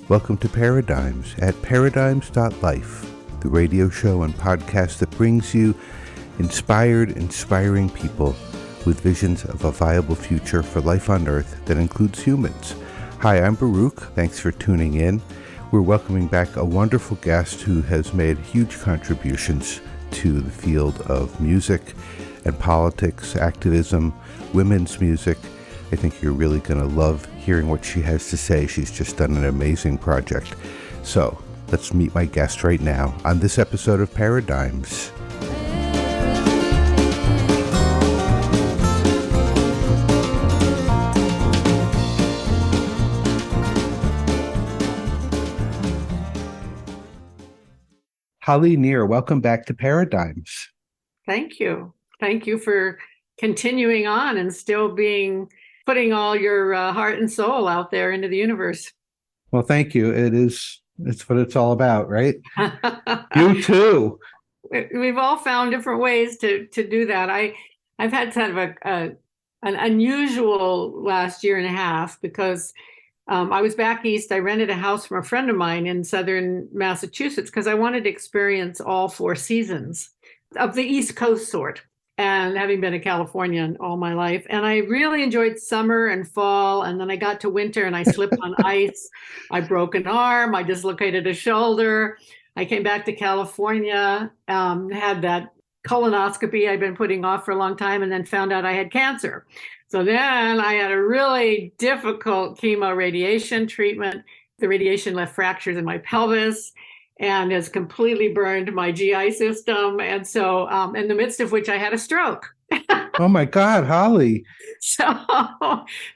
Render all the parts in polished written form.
Welcome to Paradigms at paradigms.life, the radio show and podcast that brings you inspiring people with visions of a viable future for life on Earth that includes humans. Hi, I'm Baruch. Thanks for tuning in. We're welcoming back a wonderful guest who has made huge contributions to the field of music and politics, activism, women's music. I think you're really going to love hearing what she has to say. She's just done an amazing project. So let's meet my guest right now on this episode of Paradigms. Holly Neer, welcome back to Paradigms. Thank you. Thank you for continuing on and still putting all your heart and soul out there into the universe. Well, thank you. It's what it's all about, right? You too. We've all found different ways to do that. I've had kind of an unusual last year and a half because I was back east. I rented a house from a friend of mine in southern Massachusetts because I wanted to experience all four seasons of the East Coast sort. And having been a Californian all my life, and I really enjoyed summer and fall. And then I got to winter and I slipped on ice. I broke an arm. I dislocated a shoulder. I came back to California, had that colonoscopy I'd been putting off for a long time, and then found out I had cancer. So then I had a really difficult chemo radiation treatment. The radiation left fractures in my pelvis and has completely burned my GI system. And so in the midst of which I had a stroke. Oh my God, Holly. So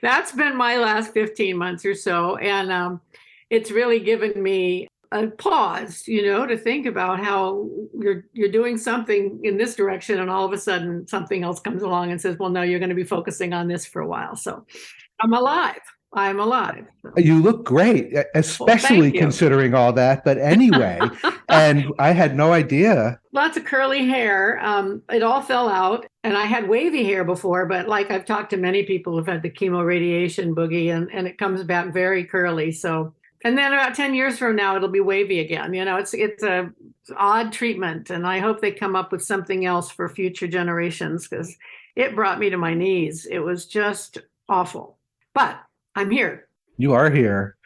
that's been my last 15 months or so. And it's really given me a pause, to think about how you're doing something in this direction. And all of a sudden something else comes along and says, well, no, you're going to be focusing on this for a while. So I'm alive. You look great, especially considering all that. But anyway, and I had no idea. Lots of curly hair. It all fell out. And I had wavy hair before, but like I've talked to many people who've had the chemo radiation boogie, and it comes back very curly. So, and then about 10 years from now, it'll be wavy again. It's a odd treatment. And I hope they come up with something else for future generations because it brought me to my knees. It was just awful. But I'm here. You are here.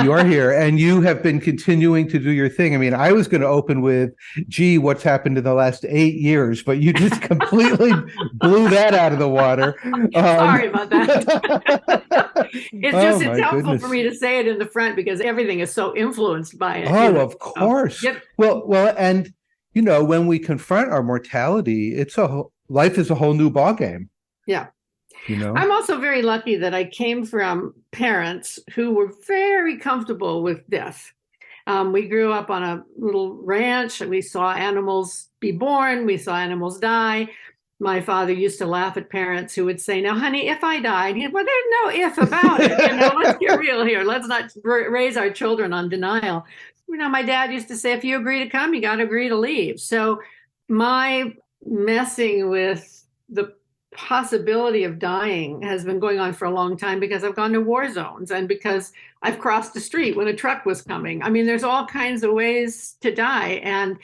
You are here. And you have been continuing to do your thing. I mean, I was going to open with, gee, what's happened in the last 8 years, but you just completely blew that out of the water. Sorry about that. It's helpful for me to say it in the front because everything is so influenced by it. Oh, of course. Yep. Well, and, when we confront our mortality, life is a whole new ballgame. Yeah. I'm also very lucky that I came from parents who were very comfortable with death. We grew up on a little ranch and we saw animals be born. We saw animals die. My father used to laugh at parents who would say, now, honey, if I died, well, there's no if about it. Let's get real here. Let's not raise our children on denial. My dad used to say, if you agree to come, you got to agree to leave. So my messing with the possibility of dying has been going on for a long time because I've gone to war zones and because I've crossed the street when a truck was coming. I mean, there's all kinds of ways to die, and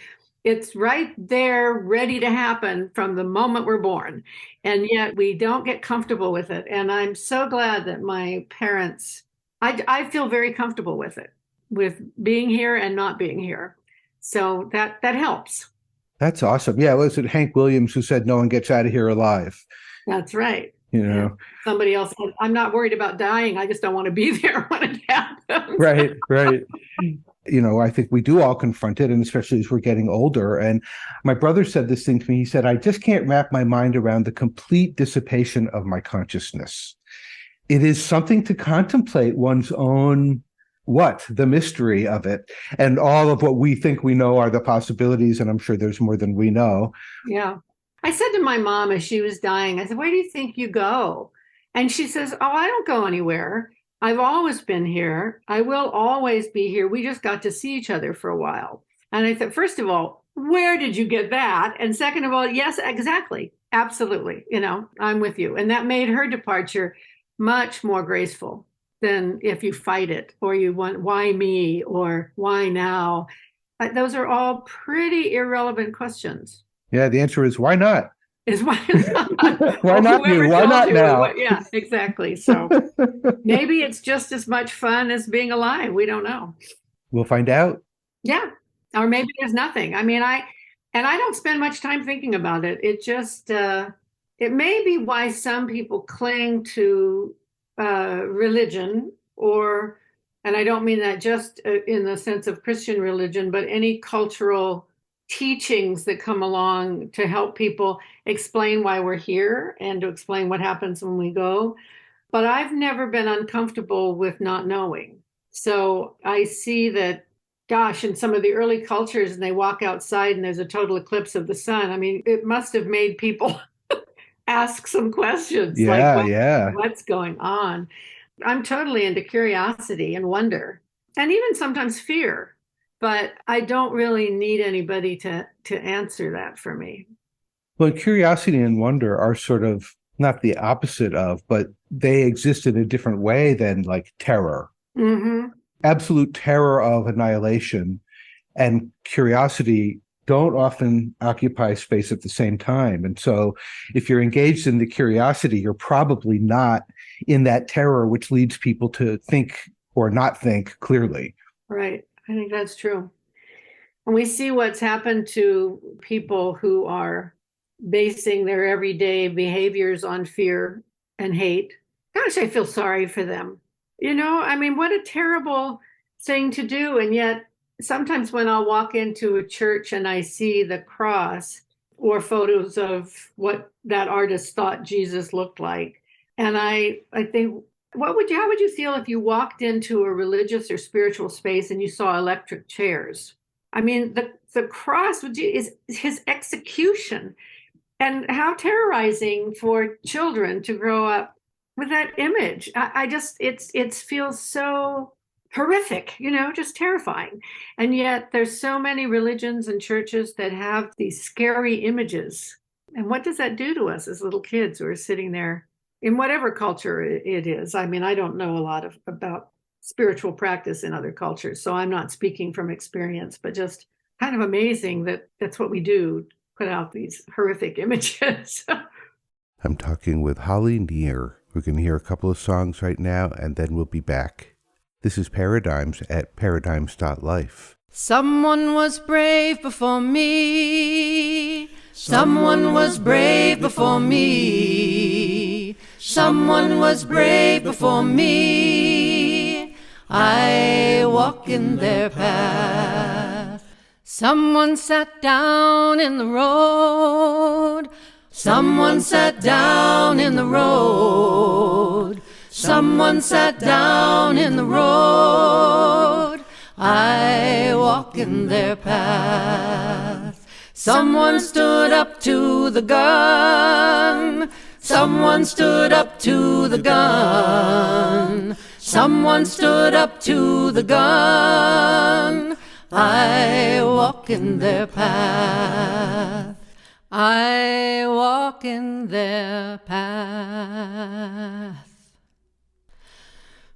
it's right there ready to happen from the moment we're born. And yet we don't get comfortable with it. And I'm so glad that my parents, I feel very comfortable with it, with being here and not being here. So that helps. That's awesome. Yeah, was it Hank Williams who said no one gets out of here alive? That's right. Somebody else said, I'm not worried about dying. I just don't want to be there when it happens. Right. I think we do all confront it, and especially as we're getting older. And my brother said this thing to me. He said, I just can't wrap my mind around the complete dissipation of my consciousness. It is something to contemplate one's own the mystery of it, and all of what we think we know are the possibilities. And I'm sure there's more than we know. Yeah. I said to my mom as she was dying, I said, where do you think you go? And she says, oh, I don't go anywhere. I've always been here. I will always be here. We just got to see each other for a while. And I said, first of all, where did you get that? And second of all, yes, exactly. Absolutely. I'm with you. And that made her departure much more graceful. than if you fight it, or you want, why me, or why now? Those are all pretty irrelevant questions. Yeah, the answer is why not? Is why not? Why not you? Why not now? Yeah, exactly. So maybe it's just as much fun as being alive. We don't know. We'll find out. Yeah. Or maybe there's nothing. I mean, I don't spend much time thinking about it. It just, it may be why some people cling to religion, and I don't mean that just in the sense of Christian religion, but any cultural teachings that come along to help people explain why we're here and to explain what happens when we go. But I've never been uncomfortable with not knowing. So I see that, gosh, in some of the early cultures, and they walk outside and there's a total eclipse of the sun. I mean, it must have made people ask some questions. What's going on? I'm totally into curiosity and wonder, and even sometimes fear, but I don't really need anybody to answer that for me. Well, curiosity and wonder are sort of not the opposite of, but they exist in a different way than like terror. Mm-hmm. Absolute terror of annihilation and curiosity don't often occupy space at the same time. And so if you're engaged in the curiosity, you're probably not in that terror, which leads people to think or not think clearly. Right. I think that's true. And we see what's happened to people who are basing their everyday behaviors on fear and hate. Gosh, I feel sorry for them. You know, I mean, what a terrible thing to do. And yet sometimes when I'll walk into a church and I see the cross or photos of what that artist thought Jesus looked like, and I think, how would you feel if you walked into a religious or spiritual space and you saw electric chairs? I mean, the cross is his execution. And how terrorizing for children to grow up with that image. It feels so horrific, just terrifying. And yet there's so many religions and churches that have these scary images. And what does that do to us as little kids who are sitting there in whatever culture it is? I mean, I don't know a lot about spiritual practice in other cultures, so I'm not speaking from experience, but just kind of amazing that that's what we do, put out these horrific images. I'm talking with Holly Near. We're going to hear a couple of songs right now, and then we'll be back. This is Paradigms at paradigms.life. Someone was brave before me. Someone was brave before me. Someone was brave before me. I walk in their path. Someone sat down in the road. Someone sat down in the road. Someone sat down in the road. I walk in their path. Someone stood up to the gun. Someone stood up to the gun. Someone stood up to the gun. I walk in their path. I walk in their path.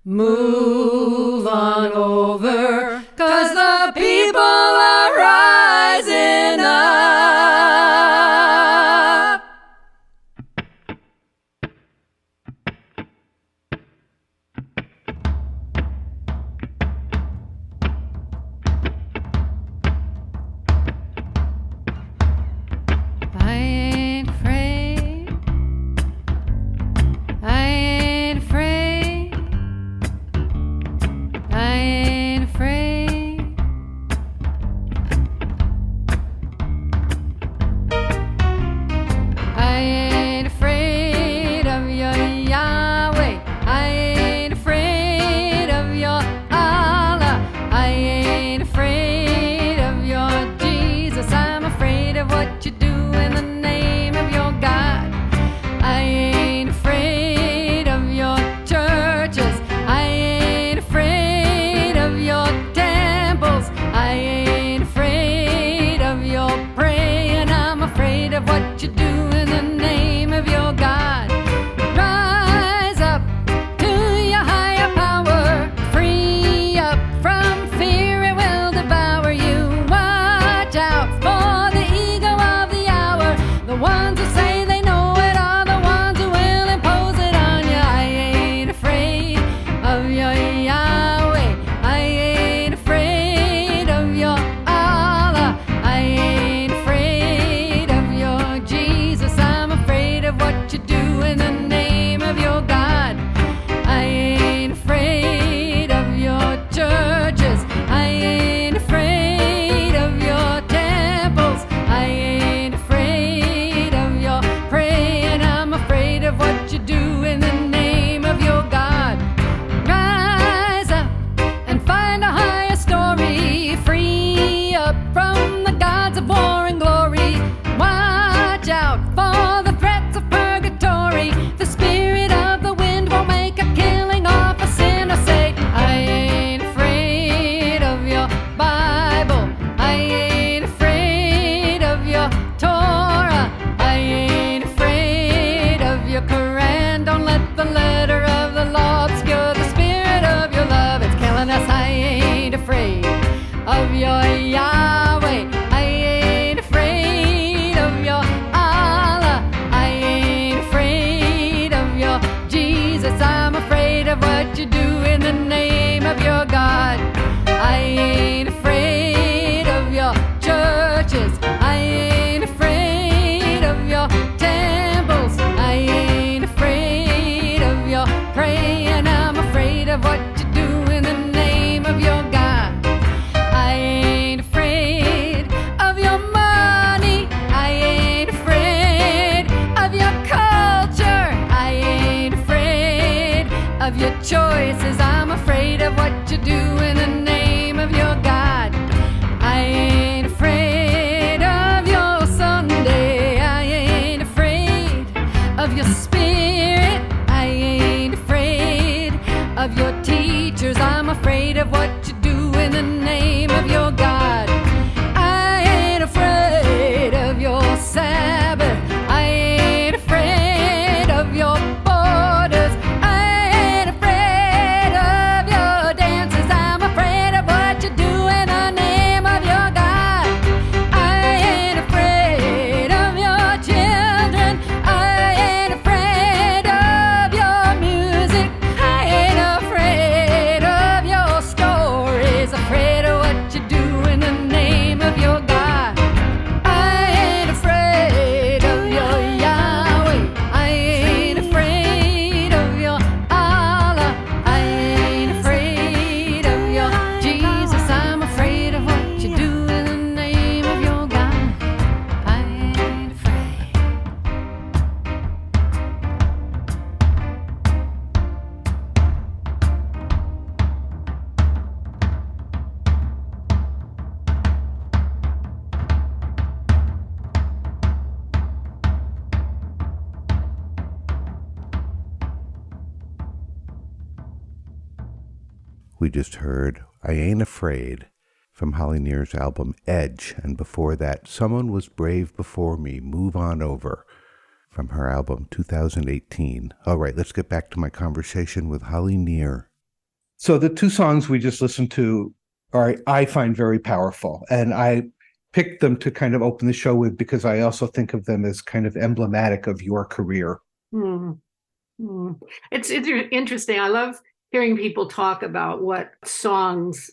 Move on over, 'cause the people are rising up. I ain't afraid. I ain't afraid. I ain't afraid. I ain't afraid of your Yahweh. I ain't afraid of your Allah. I ain't afraid of your Jesus. I'm afraid of what you do in the name of your God. I ain't afraid of your churches. I ain't afraid of your Yahweh. I ain't afraid of your Allah. I ain't afraid of your Jesus. I'm afraid of what you do in the name of your God. I ain't afraid of your churches. I ain't afraid of your temples. I ain't afraid of your praying. I'm afraid of what you do in the name of your God. I ain't afraid of your money. I ain't afraid of your culture. I ain't afraid of your choices. I'm afraid of what you do in the name of your God. I ain't afraid of your Sunday. I ain't afraid of your spirit. I ain't afraid of your teachers. I'm afraid of what you do in the name of your God. I ain't afraid of your Sabbath. I ain't afraid of your borders. I ain't afraid of your dances. I'm afraid of what you do in the name of your God. I ain't afraid of your children. I ain't afraid of your music. I ain't afraid of your stories. Afraid of what you do in the name of your God. I ain't afraid of your Yahweh. I ain't afraid of your Allah. I ain't afraid of your Jesus. I'm afraid of what you do in the name of your God. I ain't afraid. We just heard I Ain't Afraid from Holly Near's album Edge, and before that, Someone Was Brave Before Me, Move On Over, from her album 2018. All right, let's get back to my conversation with Holly Near. So the two songs we just listened to are, I find, very powerful, and I picked them to kind of open the show with because I also think of them as kind of emblematic of your career. It's interesting. I love hearing people talk about what songs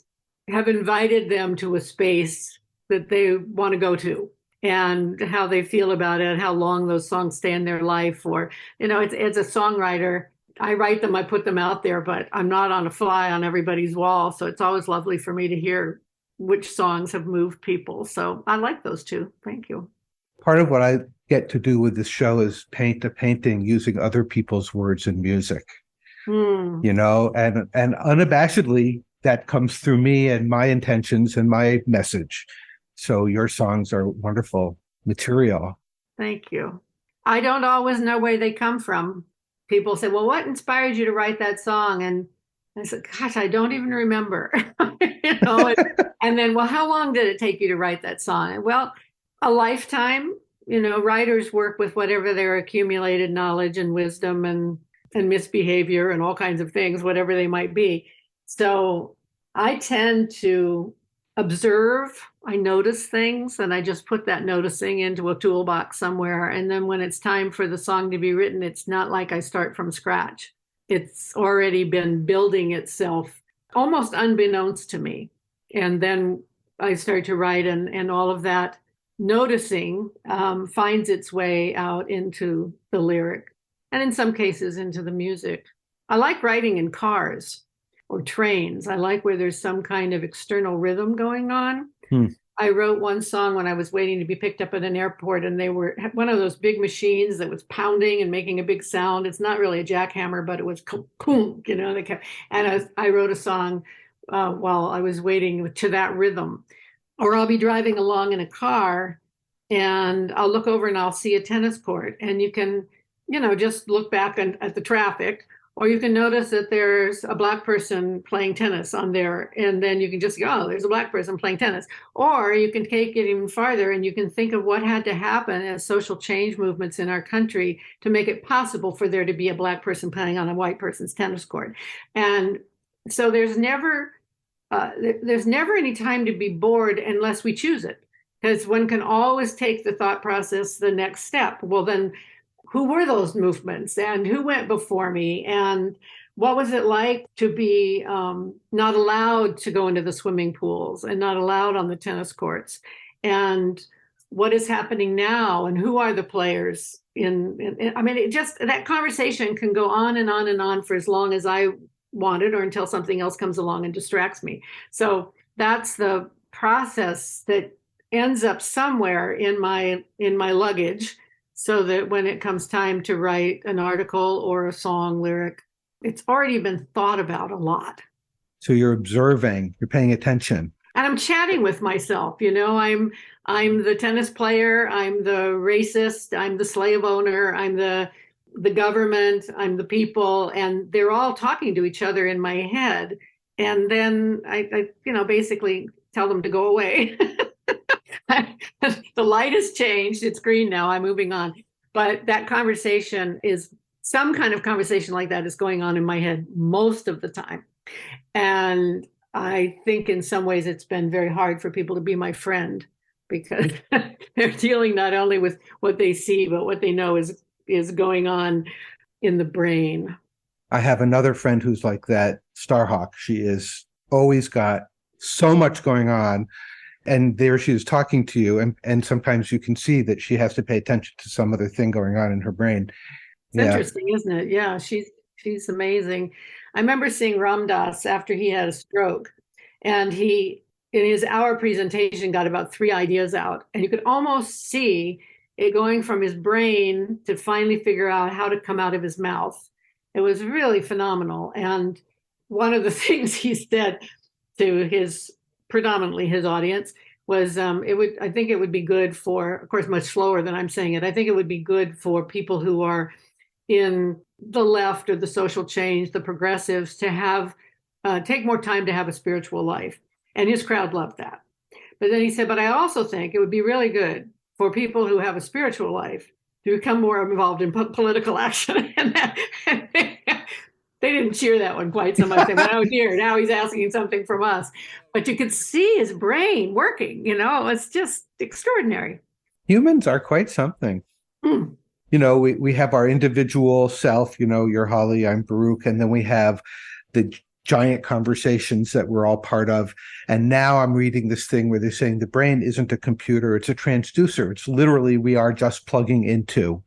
have invited them to a space that they want to go to and how they feel about it, how long those songs stay in their life. Or, as a songwriter, I write them, I put them out there, but I'm not on a fly on everybody's wall. So it's always lovely for me to hear which songs have moved people. So I like those two. Thank you. Part of what I get to do with this show is paint a painting using other people's words and music. And unabashedly, that comes through me and my intentions and my message. So your songs are wonderful material. Thank you. I don't always know where they come from. People say, well, what inspired you to write that song? And I said, gosh, I don't even remember. And then, well, how long did it take you to write that song? Well, a lifetime. Writers work with whatever their accumulated knowledge and wisdom and misbehavior and all kinds of things, whatever they might be. So I tend to observe, I notice things, and I just put that noticing into a toolbox somewhere. And then when it's time for the song to be written, it's not like I start from scratch. It's already been building itself almost unbeknownst to me. And then I start to write, and all of that noticing finds its way out into the lyric, and in some cases into the music. I like writing in cars or trains. I like where there's some kind of external rhythm going on. I wrote one song when I was waiting to be picked up at an airport, and they were one of those big machines that was pounding and making a big sound. It's not really a jackhammer, but it was coom, and I wrote a song while I was waiting to that rhythm. Or I'll be driving along in a car and I'll look over and I'll see a tennis court, and you can, just look back at the traffic, or you can notice that there's a Black person playing tennis on there, and then you can just go, oh, there's a Black person playing tennis. Or you can take it even farther and you can think of what had to happen as social change movements in our country to make it possible for there to be a Black person playing on a white person's tennis court. And so there's never there's never any time to be bored unless we choose it, because one can always take the thought process the next step. Well, then who were those movements and who went before me? And what was it like to be not allowed to go into the swimming pools and not allowed on the tennis courts? And what is happening now? And who are the players I mean, it just, that conversation can go on and on and on for as long as I want it, or until something else comes along and distracts me. So that's the process that ends up somewhere in my luggage, so that when it comes time to write an article or a song lyric, it's already been thought about a lot. So you're observing, you're paying attention. And I'm chatting with myself. I'm the tennis player, I'm the racist, I'm the slave owner, I'm the government, I'm the people, and they're all talking to each other in my head. And then I basically tell them to go away. The light has changed. It's green now. I'm moving on. But that conversation is, some kind of conversation like that is going on in my head most of the time. And I think in some ways it's been very hard for people to be my friend, because they're dealing not only with what they see, but what they know is going on in the brain. I have another friend who's like that, Starhawk. She is always got so much going on. And there she is talking to you. And sometimes you can see that she has to pay attention to some other thing going on in her brain. It's interesting, isn't it? Yeah, she's amazing. I remember seeing Ram Dass after he had a stroke, and he, in his hour presentation, got about 3 ideas out. And you could almost see it going from his brain to finally figure out how to come out of his mouth. It was really phenomenal. And one of the things he said to predominantly his audience was, I think it would be good for, of course, much slower than I'm saying it, I think it would be good for people who are in the left or the social change, the progressives, to have take more time to have a spiritual life. And his crowd loved that. But then he said, but I also think it would be really good for people who have a spiritual life to become more involved in political action. And they didn't cheer that one quite so much. They went, oh dear, now he's asking something from us. But you could see his brain working, it's just extraordinary. Humans are quite something. Mm. We have our individual self, you're Holly, I'm Baruch, and then we have the giant conversations that we're all part of. And now I'm reading this thing where they're saying the brain isn't a computer, it's a transducer. It's literally, we are just plugging into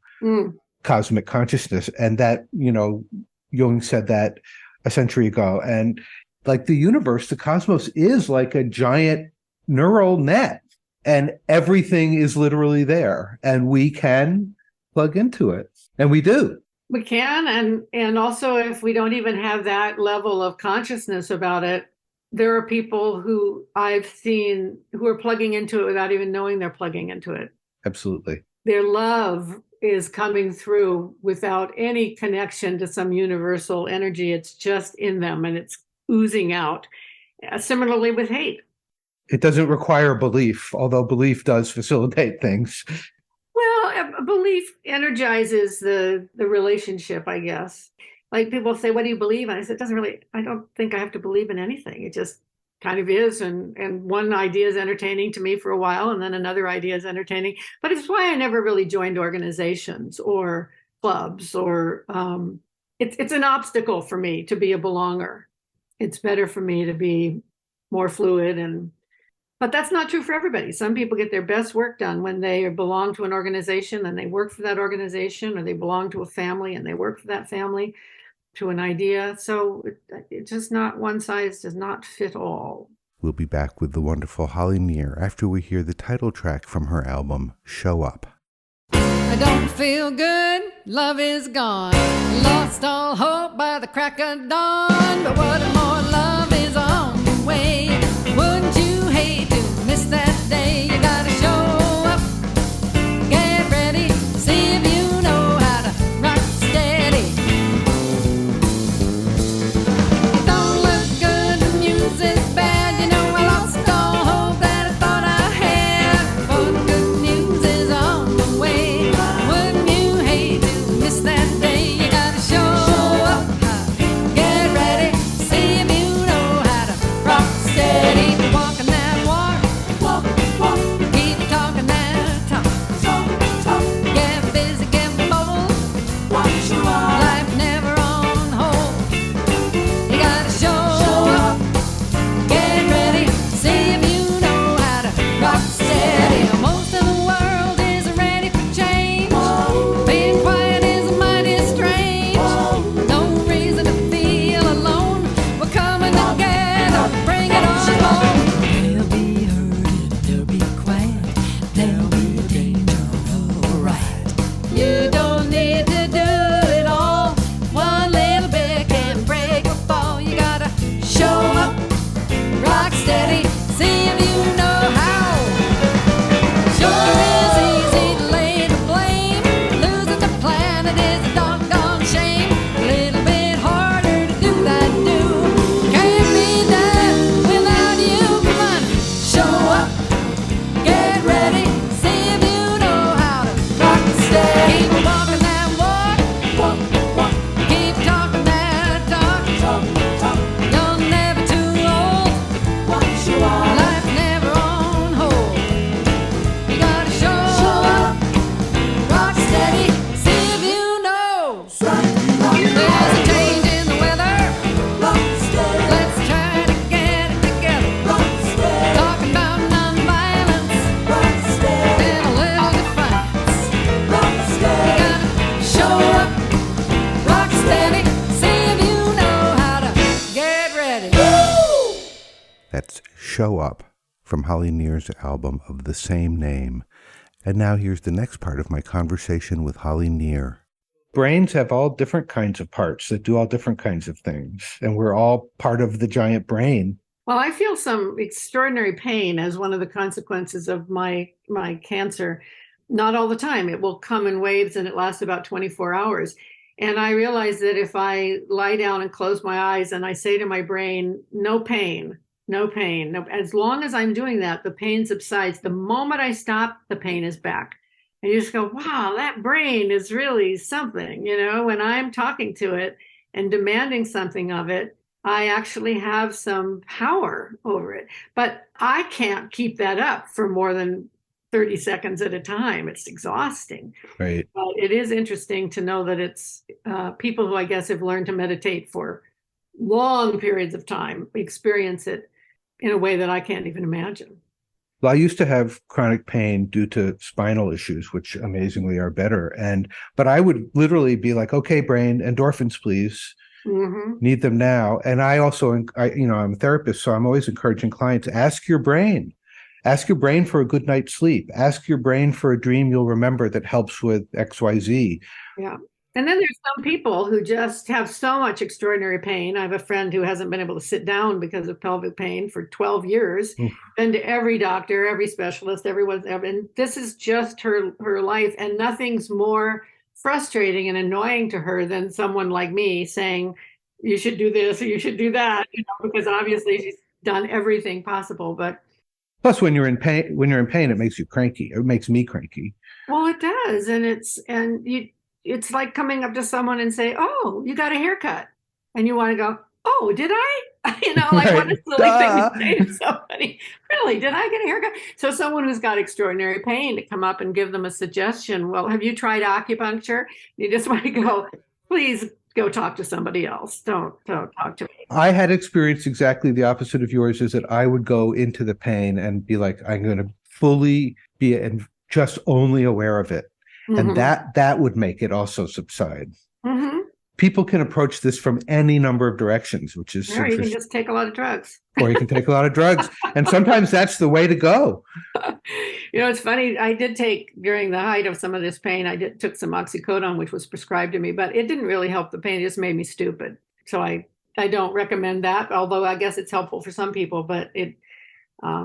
cosmic consciousness. And that, Jung said that a century ago. And like the universe, the cosmos is like a giant neural net, and everything is literally there, and we can plug into it. And we do. We can. And also, if we don't even have that level of consciousness about it, there are people who I've seen who are plugging into it without even knowing they're plugging into it. Absolutely. Their love is coming through without any connection to some universal energy. It's just in them and it's oozing out. Similarly with hate. It doesn't require belief, although belief does facilitate things. Well, belief energizes the relationship, I guess. Like people say, what do you believe in? I said, I don't think I have to believe in anything. It just kind of is. And one idea is entertaining to me for a while, and then another idea is entertaining. But it's why I never really joined organizations or clubs, or it's an obstacle for me to be a belonger. It's better for me to be more fluid. But that's not true for everybody. Some people get their best work done when they belong to an organization and they work for that organization, or they belong to a family and they work for that family, to an idea. So it's just not, one size does not fit all. We'll be back with the wonderful Holly Near after we hear the title track from her album, Show Up. I don't feel good, love is gone. Lost all hope by the crack of dawn. But what more love is on the way. Wouldn't you hate to miss that day? You gotta show up, get ready, see if you know how to rock steady. It don't look good, the music's bad. You know I lost all hope that I thought I had. But the good news is on the way. Wouldn't you hate to miss that day? You gotta show up, get ready, see if you know That's Show Up from Holly Near's album of the same name. And now here's the next part of my conversation with Holly Near. Brains have all different kinds of parts that do all different kinds of things, and we're all part of the giant brain. Well, I feel some extraordinary pain as one of the consequences of my cancer. Not all the time. It will come in waves and it lasts about 24 hours. And I realize that if I lie down and close my eyes and I say to my brain, no pain, no pain, no, as long as I'm doing that, the pain subsides. The moment I stop, the pain is back. And you just go, wow, that brain is really something. When I'm talking to it and demanding something of it, I actually have some power over it. But I can't keep that up for more than 30 seconds at a time. It's exhausting. Right. But it is interesting to know that it's people who I guess have learned to meditate for long periods of time experience it in a way that I can't even imagine. Well, I used to have chronic pain due to spinal issues, which amazingly are better. But I would literally be like, okay, brain, endorphins, please. Mm-hmm. Need them now. And I also, I'm a therapist, so I'm always encouraging clients, ask your brain for a good night's sleep. Ask your brain for a dream you'll remember that helps with XYZ. Yeah. And then there's some people who just have so much extraordinary pain. I have a friend who hasn't been able to sit down because of pelvic pain for 12 years. Been to every doctor, every specialist, everyone. And this is just her life. And nothing's more frustrating and annoying to her than someone like me saying, you should do this or you should do that, because obviously she's done everything possible. But plus, when you're in pain, it makes you cranky. It makes me cranky. Well, it does. And it's like coming up to someone and say, oh, you got a haircut. And you want to go, oh, did I? Like what a silly thing to say to somebody. Really, did I get a haircut? So someone who's got extraordinary pain, to come up and give them a suggestion. Well, have you tried acupuncture? You just want to go, please go talk to somebody else. Don't talk to me. I had experienced exactly the opposite of yours, is that I would go into the pain and be like, I'm going to fully be and just only aware of it. Mm-hmm. And that would make it also subside. Mm-hmm. People can approach this from any number of directions, which is you can just take a lot of drugs. Or you can take a lot of drugs. And sometimes that's the way to go. It's funny. I did take, during the height of some of this pain, took some oxycodone, which was prescribed to me, but it didn't really help the pain. It just made me stupid. So I don't recommend that, although I guess it's helpful for some people. But and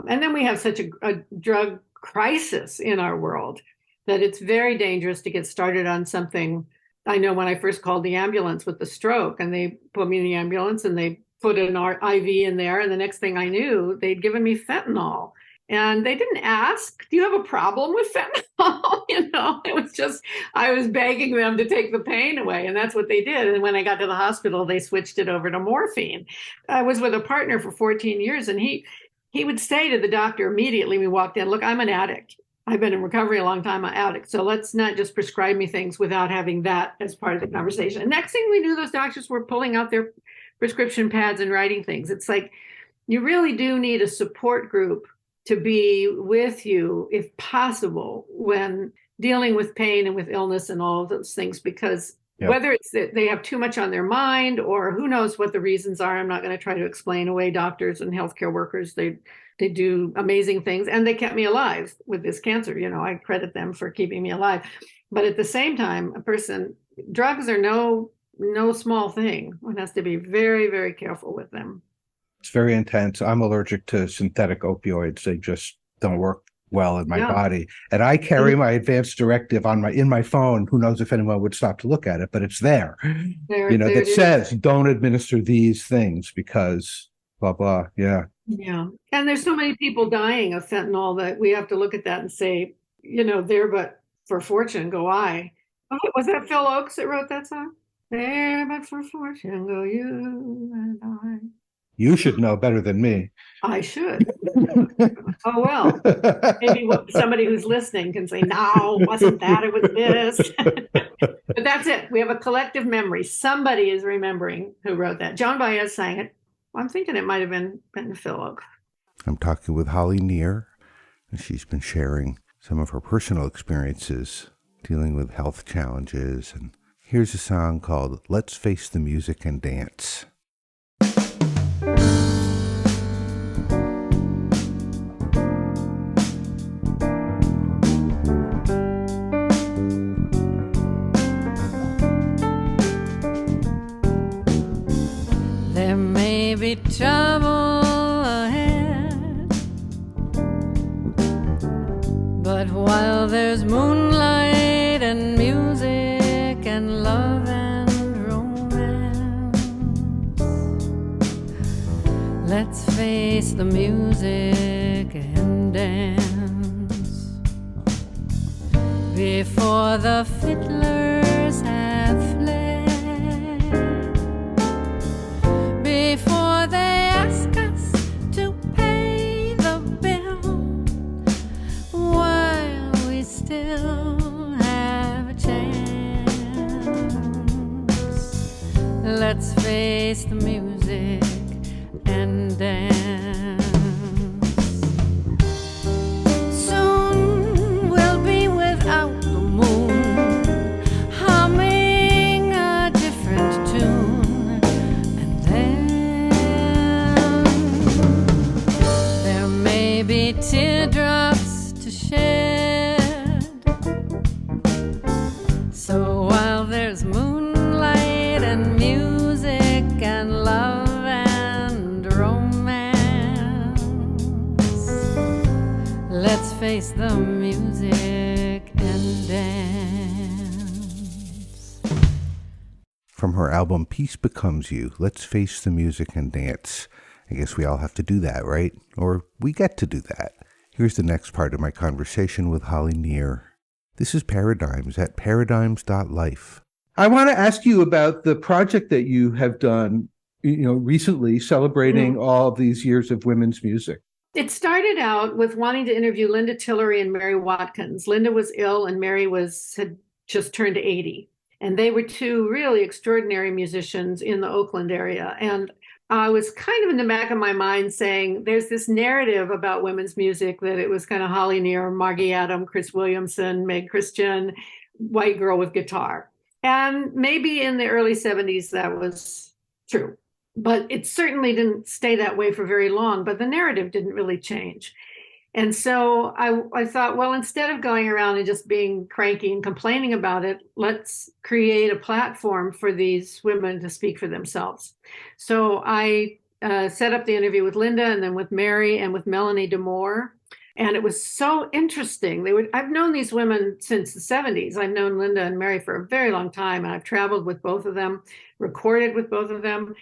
then we have such a drug crisis in our world that it's very dangerous to get started on something. I know when I first called the ambulance with the stroke, and they put me in the ambulance and they put an IV in there, and the next thing I knew, they'd given me fentanyl. And they didn't ask, do you have a problem with fentanyl? It was just, I was begging them to take the pain away. And that's what they did. And when I got to the hospital, they switched it over to morphine. I was with a partner for 14 years, and he would say to the doctor immediately we walked in, look, I'm an addict. I've been in recovery a long time, I'm an addict. So let's not just prescribe me things without having that as part of the conversation. And next thing we knew, those doctors were pulling out their prescription pads and writing things. It's like, you really do need a support group to be with you, if possible, when dealing with pain and with illness and all of those things, because whether it's that they have too much on their mind or who knows what the reasons are, I'm not going to try to explain away doctors and healthcare workers. They do amazing things, and they kept me alive with this cancer. I credit them for keeping me alive. But at the same time, drugs are no small thing. One has to be very, very careful with them. It's very intense. I'm allergic to synthetic opioids. They just don't work well in my body. And I carry my advanced directive in my phone. Who knows if anyone would stop to look at it, but it's there. That says don't administer these things because blah, blah. Yeah. Yeah. And there's so many people dying of fentanyl that we have to look at that and say, there but for fortune go I. Oh, was that Phil Oakes that wrote that song? There but for fortune go you and I. You should know better than me. I should. Oh, well, maybe somebody who's listening can say, no, wasn't that, it was this. But that's it. We have a collective memory. Somebody is remembering who wrote that. Joan Baez sang it. I'm thinking it might have been Phil Oak. I'm talking with Holly Near, and she's been sharing some of her personal experiences dealing with health challenges. And here's a song called Let's Face the Music and Dance. trouble ahead. But while there's moonlight and music and love and romance, let's face the music and dance before the fiddlers have fled, before they ask us to pay the bill, while we still have a chance. Let's face the music and dance. Soon we'll be without the moon, humming a different tune, and then there may be teardrops to shed. So while there's moonlight and music and love and romance, let's face the music and dance. From her album Peace Becomes You, let's face the music and dance. I guess we all have to do that, right? Or we get to do that. Here's the next part of my conversation with Holly Near. This is Paradigms at paradigms.life. I want to ask you about the project that you have done, recently celebrating all of these years of women's music. It started out with wanting to interview Linda Tillery and Mary Watkins. Linda was ill and Mary had just turned 80. And they were two really extraordinary musicians in the Oakland area. And I was kind of in the back of my mind saying, there's this narrative about women's music that it was kind of Holly Near, Margie Adam, Chris Williamson, Meg Christian, white girl with guitar. And maybe in the early 70s that was true. But it certainly didn't stay that way for very long, but the narrative didn't really change. And so I thought, well, instead of going around and just being cranky and complaining about it, let's create a platform for these women to speak for themselves. So I set up the interview with Linda and then with Mary and with Melanie DeMore. And it was so interesting. I've known these women since the 70s. I've known Linda and Mary for a very long time, and I've traveled with both of them, recorded with both of them,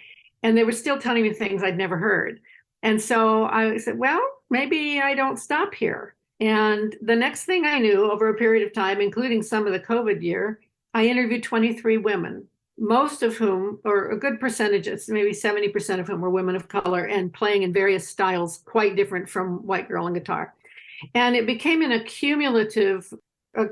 and they were still telling me things I'd never heard. And so I said, well, maybe I don't stop here. And the next thing I knew, over a period of time, including some of the COVID year, I interviewed 23 women, most of whom, or a good percentage, maybe 70% of whom were women of color and playing in various styles quite different from white girl and guitar. And it became an accumulative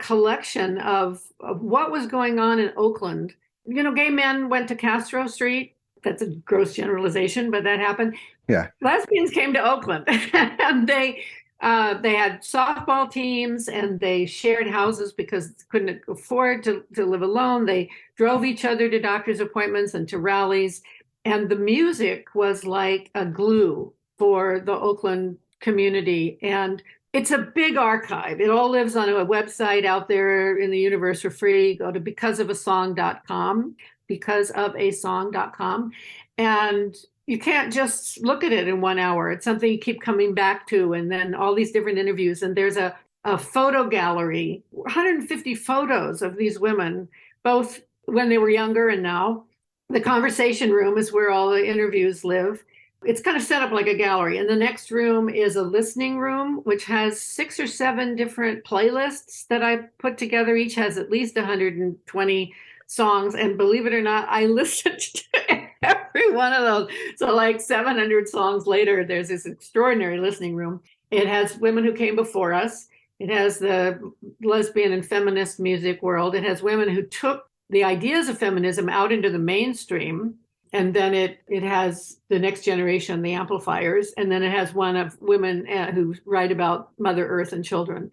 collection of what was going on in Oakland. Gay men went to Castro Street. That's a gross generalization, but that happened. Yeah. Lesbians came to Oakland and they had softball teams and they shared houses because they couldn't afford to live alone. They drove each other to doctor's appointments and to rallies. And the music was like a glue for the Oakland community. And it's a big archive. It all lives on a website out there in the universe for free. Go to becauseofasong.com. becauseofasong.com. And you can't just look at it in 1 hour. It's something you keep coming back to, and then all these different interviews. And there's a photo gallery, 150 photos of these women, both when they were younger and now. The conversation room is where all the interviews live. It's kind of set up like a gallery. And the next room is a listening room, which has 6 or 7 different playlists that I put together. Each has at least 120 songs. And believe it or not, I listened to every one of those. So like 700 songs later, there's this extraordinary listening room. It has women who came before us. It has the lesbian and feminist music world. It has women who took the ideas of feminism out into the mainstream. And then it has the next generation, the amplifiers. And then it has one of women who write about Mother Earth and children.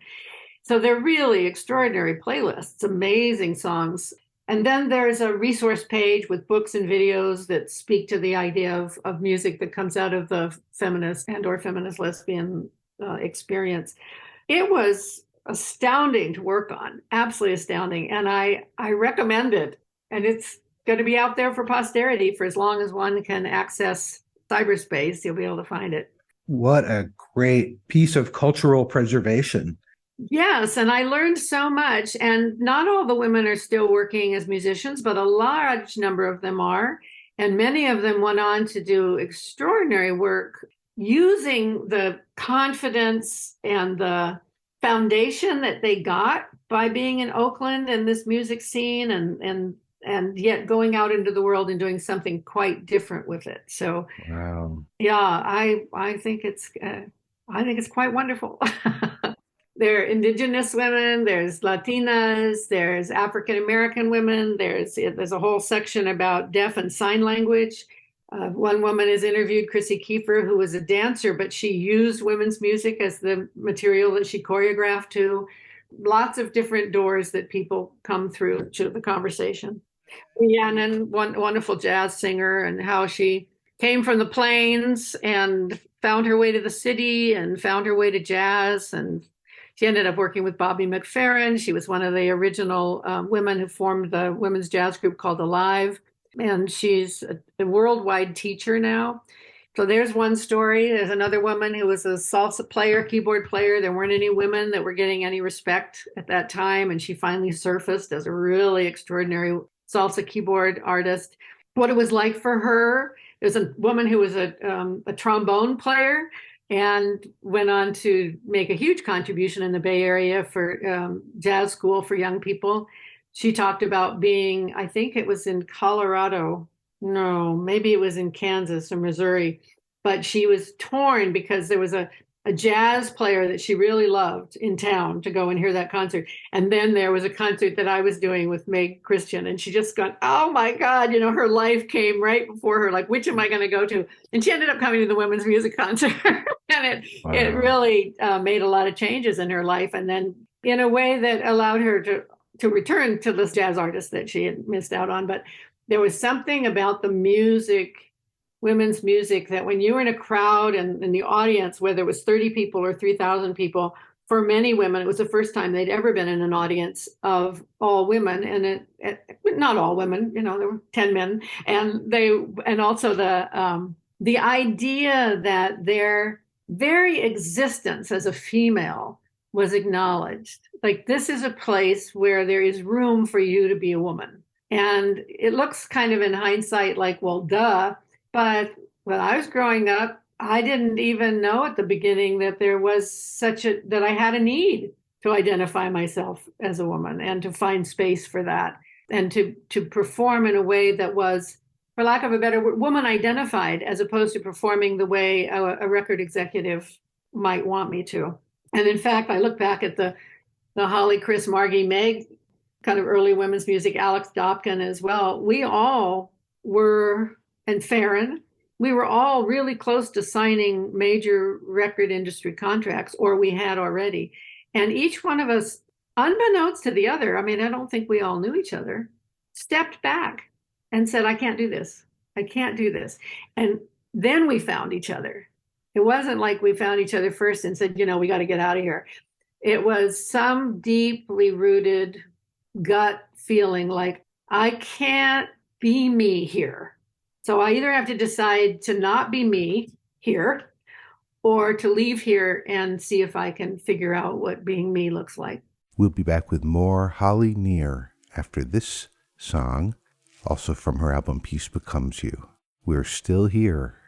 So they're really extraordinary playlists, amazing songs. And then there's a resource page with books and videos that speak to the idea of music that comes out of the feminist and or feminist lesbian experience. It was astounding to work on, absolutely astounding. And I recommend it. And it's going to be out there for posterity for as long as one can access cyberspace, you'll be able to find it. What a great piece of cultural preservation. Yes, and I learned so much. And not all the women are still working as musicians, but a large number of them are. And many of them went on to do extraordinary work using the confidence and the foundation that they got by being in Oakland and this music scene, and yet going out into the world and doing something quite different with it. So, wow. Yeah, I think it's quite wonderful. There are Indigenous women, there's Latinas, there's African American women, there's a whole section about deaf and sign language. One woman is interviewed, Chrissy Kiefer, who was a dancer, but she used women's music as the material that she choreographed to. Lots of different doors that people come through to the conversation. Rhiannon, one wonderful jazz singer, and how she came from the plains and found her way to the city and found her way to jazz. And she ended up working with Bobby McFerrin. She was one of the original women who formed the women's jazz group called Alive. And she's a worldwide teacher now. So there's one story. There's another woman who was a salsa player, keyboard player. There weren't any women that were getting any respect at that time. And she finally surfaced as a really extraordinary salsa keyboard artist. What it was like for her, there's a woman who was a trombone player and went on to make a huge contribution in the Bay Area for jazz school for young people. She talked about being, I think it was in Colorado. No, maybe it was in Kansas or Missouri. But she was torn because there was a jazz player that she really loved in town to go and hear that concert. And then there was a concert that I was doing with Meg Christian. And she just got, oh my God, her life came right before her. Like, which am I going to go to? And she ended up coming to the women's music concert. And it really made a lot of changes in her life. And then in a way that allowed her to return to this jazz artist that she had missed out on. But there was something about the music, women's music, that when you were in a crowd and in the audience, whether it was 30 people or 3,000 people, for many women, it was the first time they'd ever been in an audience of all women. And not all women, there were 10 men. And also the idea that their very existence as a female was acknowledged. Like, this is a place where there is room for you to be a woman. And it looks kind of in hindsight like, well, duh. But when I was growing up, I didn't even know at the beginning that there was that I had a need to identify myself as a woman and to find space for that and to perform in a way that was, for lack of a better word, woman identified, as opposed to performing the way a record executive might want me to. And in fact, I look back at the Holly, Chris, Margie, Meg, kind of early women's music, Alex Dopkin as well. We all were, and Farron, we were all really close to signing major record industry contracts, or we had already. And each one of us, unbeknownst to the other, I mean, I don't think we all knew each other, stepped back and said, I can't do this. I can't do this. And then we found each other. It wasn't like we found each other first and said, we got to get out of here. It was some deeply rooted gut feeling like, I can't be me here. So I either have to decide to not be me here or to leave here and see if I can figure out what being me looks like. We'll be back with more Holly Near after this song, also from her album Peace Becomes You. We're still here.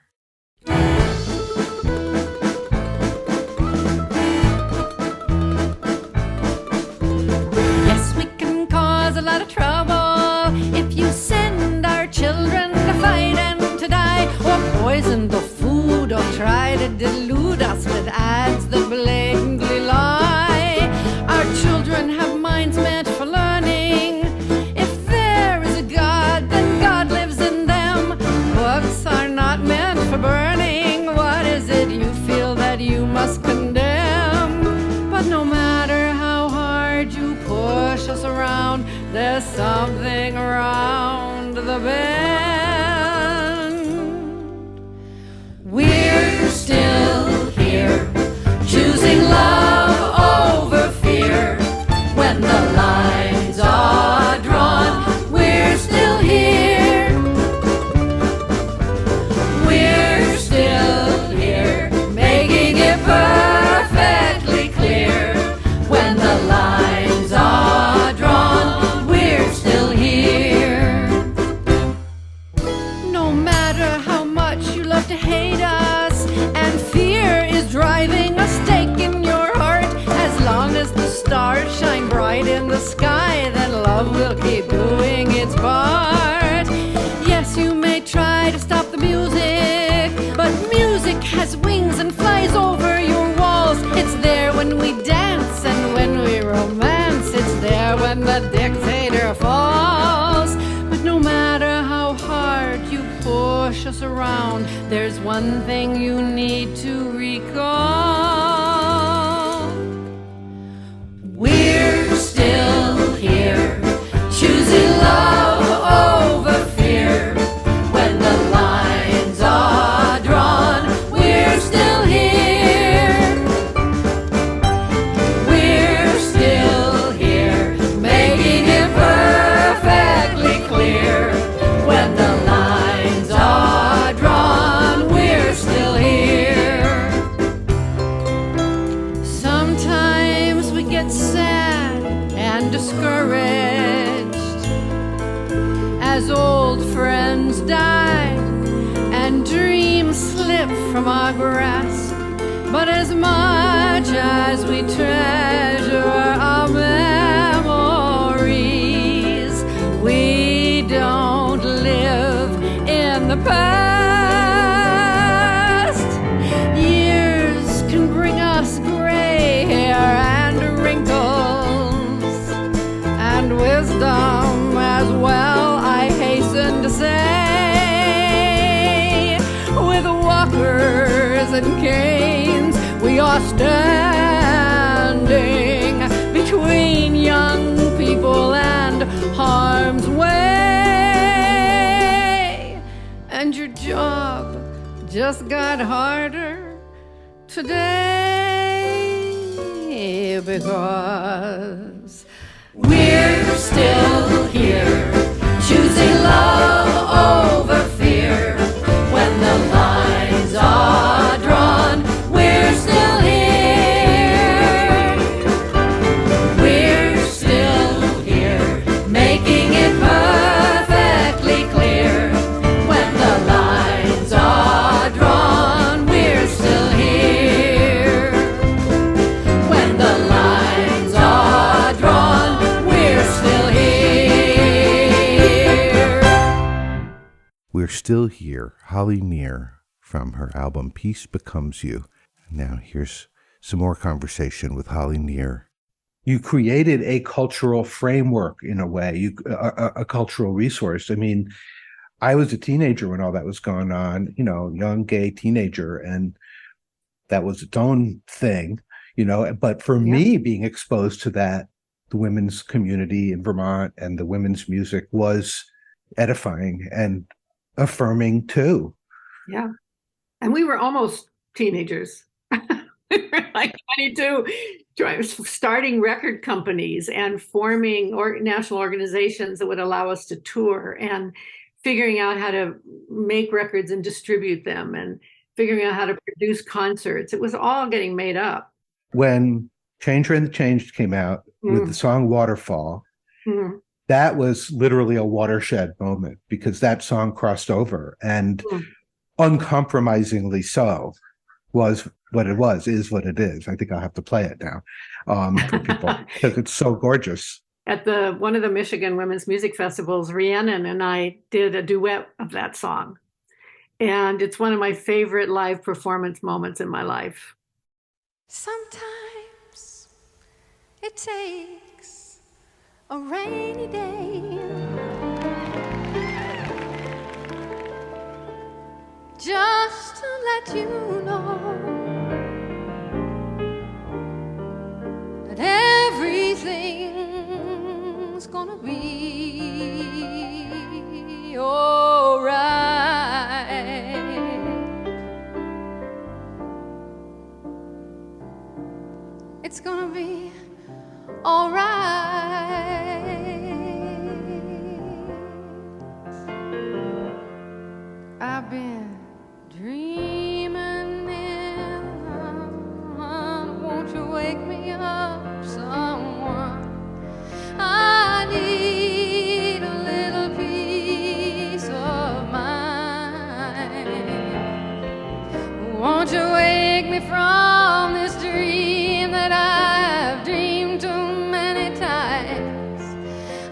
Yes, we can cause a lot of trouble if you send our children to fight and to die, or poison the food, or try to delude us with ads that blatantly lie. Our children have minds meant for learning. If there is a God, then God lives in them. Books are not meant for burning. What is it you feel that you must condemn? But no matter how hard you push us around, there's something around the bend. We're still here, choosing love over fear. When the lines are drawn, we're still here. We're flies over your walls. It's there when we dance and when we romance. It's there when the dictator falls. But no matter how hard you push us around, there's one thing you need to recall. We're still here, choosing love over fear. When the lines are drawn, we're still here. We're still here, making it perfectly clear. When the lines are drawn, we're still here. Sometimes we get sad and discouraged as old friends die and dreams slip from our grasp. But as much as we treasure our memories, we don't live in the past. Years can bring us gray hair and wrinkles and wisdom as well, I hasten to say. With walkers and canes, we are standing between young people and harm's way. And your job just got harder today because we're still here, choosing love over fear. When the lines are drawn, we're still here. We're still here, making it perfectly clear. When the lines are drawn, we're still here. When the lines are drawn, we're still here. We're Still Here, Holly Near, from her album Peace Becomes You. Now here's some more conversation with Holly Near. You created a cultural framework in a way, a cultural resource. I mean, I was a teenager when all that was going on, young gay teenager, and that was its own thing, but for me, being exposed to that, the women's community in Vermont and the women's music was edifying and affirming too. Yeah. And we were almost teenagers. We were like 22, starting record companies and forming national organizations that would allow us to tour and figuring out how to make records and distribute them and figuring out how to produce concerts. It was all getting made up. When Change and the Changed came out with the song Waterfall, that was literally a watershed moment because that song crossed over and uncompromisingly so was what it is what it is. I think I'll have to play it now for people because it's so gorgeous. At one of the Michigan Women's Music Festivals, Rhiannon and I did a duet of that song. And it's one of my favorite live performance moments in my life. Sometimes it takes a rainy day just to let you know that everything's gonna be alright. It's gonna be alright. I've been dreaming in, won't you wake me up, someone? I need a little peace of mind. Won't you wake me from this dream that I've dreamed too many times?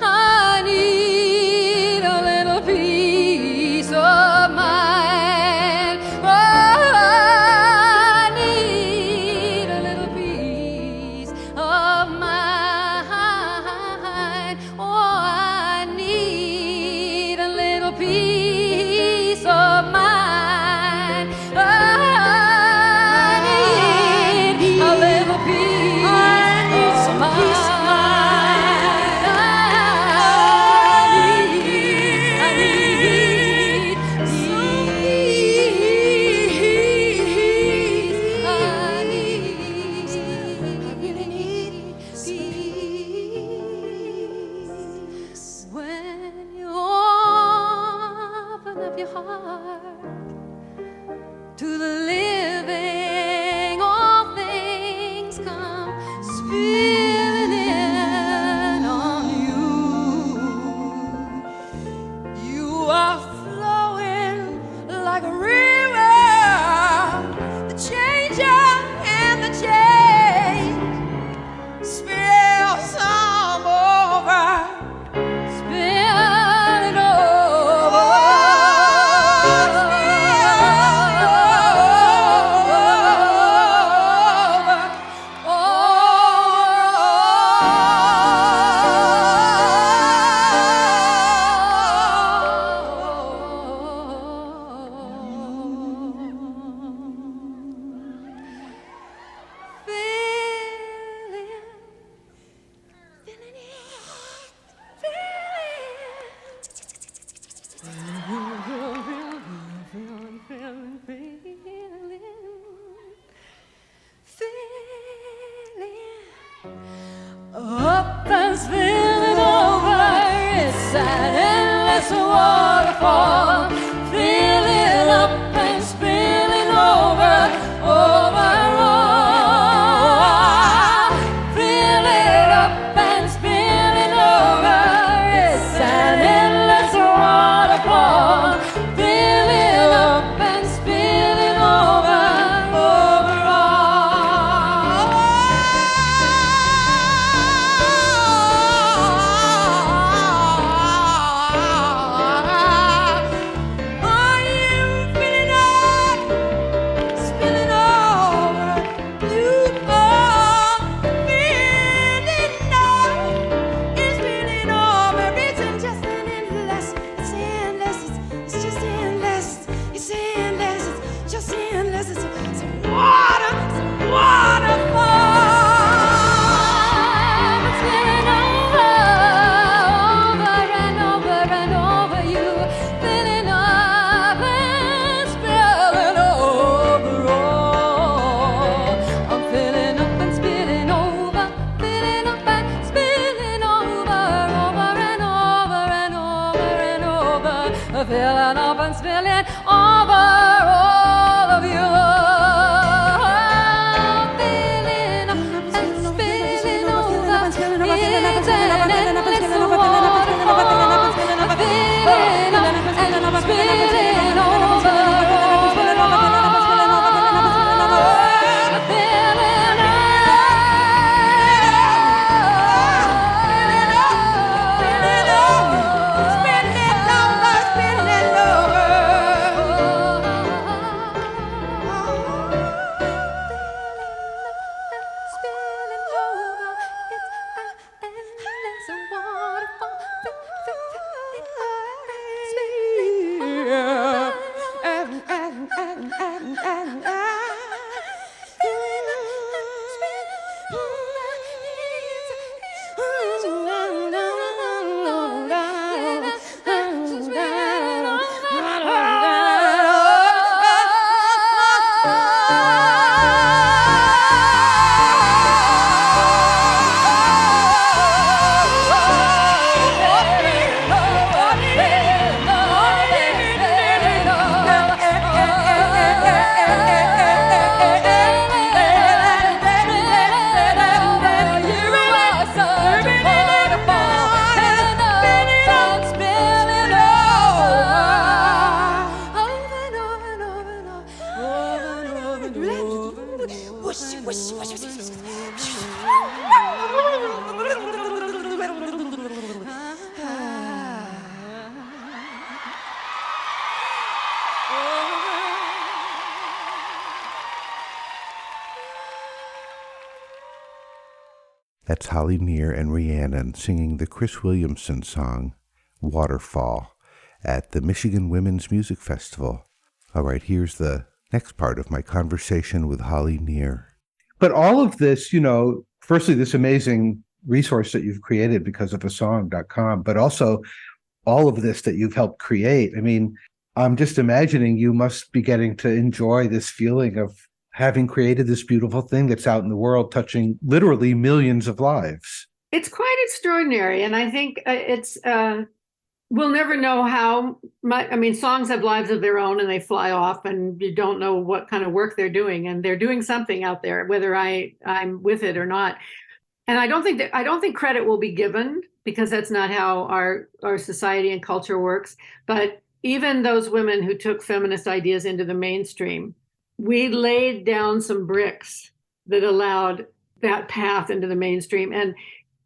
I need a little peace of mind. Oh, I need spilling over. It's an endless waterfall, filling up and spilling over, overall. Fill it up and spilling over. It's an endless waterfall, filling up and spilling over, Are you filling up, spilling over? You are filling up, it's spilling over. It's just an endless, it's endless, it's just endless, it's endless, it's just endless, it's waterfall. It's spilling over, over and over and over you, filling up and spilling over. I'm filling up and spilling over, filling up and spilling over, over and over and over and over, filling up and spilling over all of you. Filling up and spilling over, it's an endless waterfall, filling up and spilling over, That's Holly Near and Rhiannon singing the Chris Williamson song, Waterfall, at the Michigan Women's Music Festival. All right, here's the next part of my conversation with Holly Near. But all of this, firstly, this amazing resource that you've created because of asong.com, but also all of this that you've helped create. I mean, I'm just imagining you must be getting to enjoy this feeling of having created this beautiful thing that's out in the world, touching literally millions of lives. It's quite extraordinary. And I think we'll never know how much. I mean, songs have lives of their own and they fly off and you don't know what kind of work they're doing. And they're doing something out there, whether I'm with it or not. And I don't think credit will be given because that's not how our society and culture works. But even those women who took feminist ideas into the mainstream, we laid down some bricks that allowed that path into the mainstream. And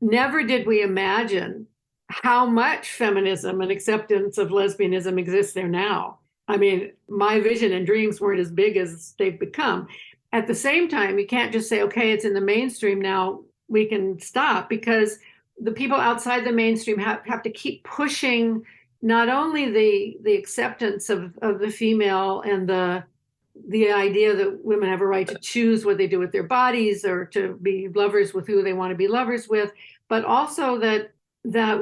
never did we imagine how much feminism and acceptance of lesbianism exists there now. I mean, my vision and dreams weren't as big as they've become. At the same time, you can't just say, okay, it's in the mainstream now, we can stop, because the people outside the mainstream have to keep pushing not only the acceptance of the female and the idea that women have a right to choose what they do with their bodies or to be lovers with who they want to be lovers with, but also that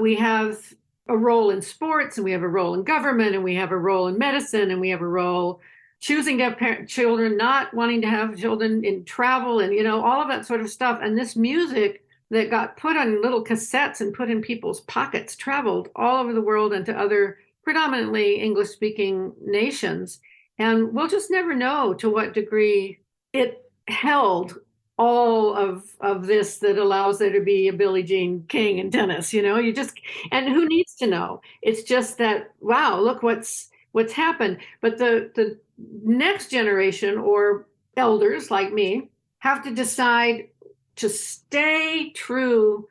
we have a role in sports and we have a role in government and we have a role in medicine and we have a role choosing to have children, not wanting to have children, in travel and, all of that sort of stuff. And this music that got put on little cassettes and put in people's pockets traveled all over the world and to other predominantly English-speaking nations. And we'll just never know to what degree it held all of this that allows there to be a Billie Jean King in tennis. And who needs to know? It's just that, wow, look what's happened. But the next generation, or elders like me, have to decide to stay true